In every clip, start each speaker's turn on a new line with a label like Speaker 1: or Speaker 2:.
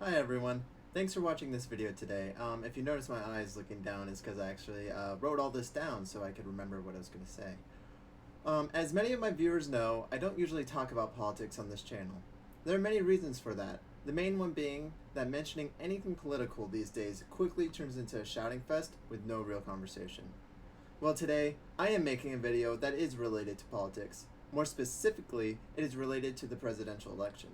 Speaker 1: Hi everyone, thanks for watching this video today. If you notice my eyes looking down, it's because I actually wrote all this down so I could remember what I was going to say. As many of my viewers know, I don't usually talk about politics on this channel. There are many reasons for that, the main one being that mentioning anything political these days quickly turns into a shouting fest with no real conversation. Well, today, I am making a video that is related to politics. More specifically, it is related to the presidential election.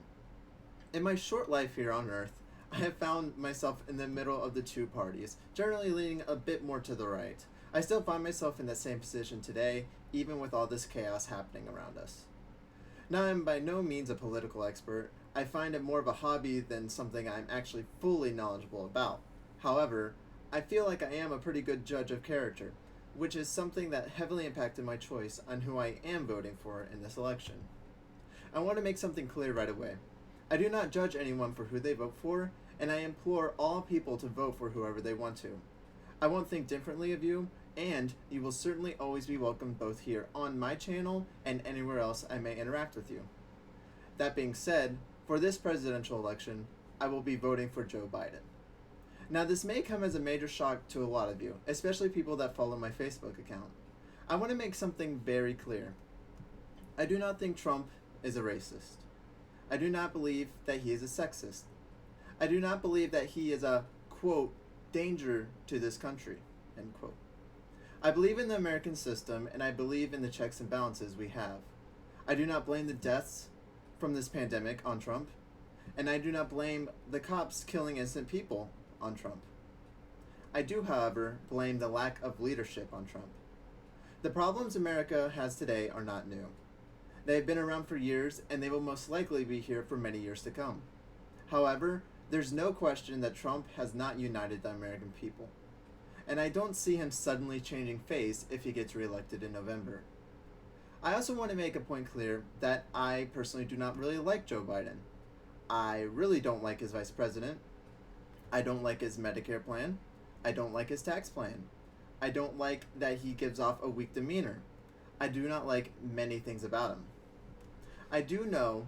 Speaker 1: In my short life here on Earth, I have found myself in the middle of the two parties, generally leaning a bit more to the right. I still find myself in the same position today, even with all this chaos happening around us. Now, I'm by no means a political expert. I find it more of a hobby than something I'm actually fully knowledgeable about. However, I feel like I am a pretty good judge of character, which is something that heavily impacted my choice on who I am voting for in this election. I want to make something clear right away. I do not judge anyone for who they vote for, and I implore all people to vote for whoever they want to. I won't think differently of you, and you will certainly always be welcome both here on my channel and anywhere else I may interact with you. That being said, for this presidential election, I will be voting for Joe Biden. Now, this may come as a major shock to a lot of you, especially people that follow my Facebook account. I want to make something very clear. I do not think Trump is a racist. I do not believe that he is a sexist. I do not believe that he is a, quote, danger to this country, end quote. I believe in the American system, and I believe in the checks and balances we have. I do not blame the deaths from this pandemic on Trump, and I do not blame the cops killing innocent people on Trump. I do, however, blame the lack of leadership on Trump. The problems America has today are not new. They have been around for years, and they will most likely be here for many years to come. However, there's no question that Trump has not united the American people. And I don't see him suddenly changing face if he gets reelected in November. I also want to make a point clear that I personally do not really like Joe Biden. I really don't like his vice president. I don't like his Medicare plan. I don't like his tax plan. I don't like that he gives off a weak demeanor. I do not like many things about him. I do know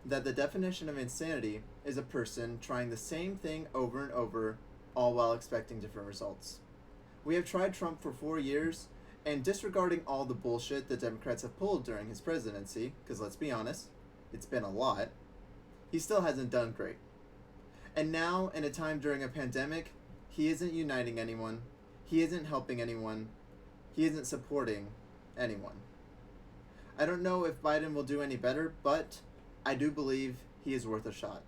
Speaker 1: that the definition of insanity is a person trying the same thing over and over, all while expecting different results. We have tried Trump for 4 years, and disregarding all the bullshit the Democrats have pulled during his presidency, because let's be honest, it's been a lot, he still hasn't done great. And now, in a time during a pandemic, he isn't uniting anyone, he isn't helping anyone, he isn't supporting anyone. I don't know if Biden will do any better, but I do believe he is worth a shot.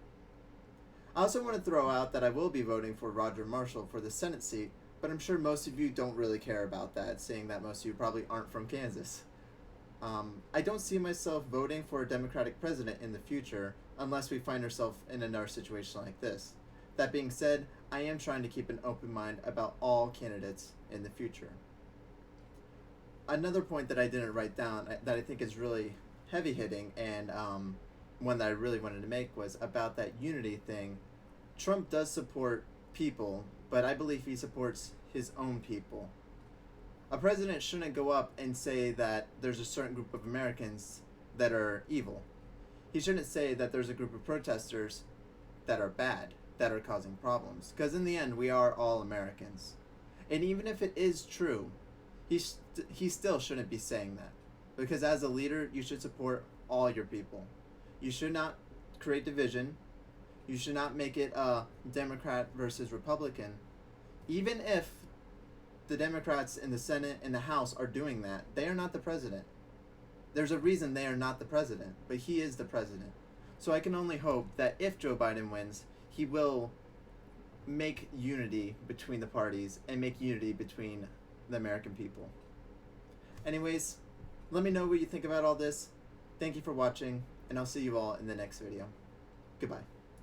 Speaker 1: I also want to throw out that I will be voting for Roger Marshall for the Senate seat, but I'm sure most of you don't really care about that, seeing that most of you probably aren't from Kansas. I don't see myself voting for a Democratic president in the future unless we find ourselves in another situation like this. That being said, I am trying to keep an open mind about all candidates in the future. Another point that I didn't write down that I think is really heavy hitting and one that I really wanted to make was about that unity thing. Trump does support people, but I believe he supports his own people. A president shouldn't go up and say that there's a certain group of Americans that are evil. He shouldn't say that there's a group of protesters that are bad, that are causing problems. Because in the end, we are all Americans. And even if it is true, he still shouldn't be saying that. Because as a leader, you should support all your people. You should not create division. You should not make it a Democrat versus Republican. Even if the Democrats in the Senate and the House are doing that, they are not the president. There's a reason they are not the president, but he is the president. So I can only hope that if Joe Biden wins, he will make unity between the parties and make unity between the American people. Anyways, let me know what you think about all this. Thank you for watching, and I'll see you all in the next video. Goodbye.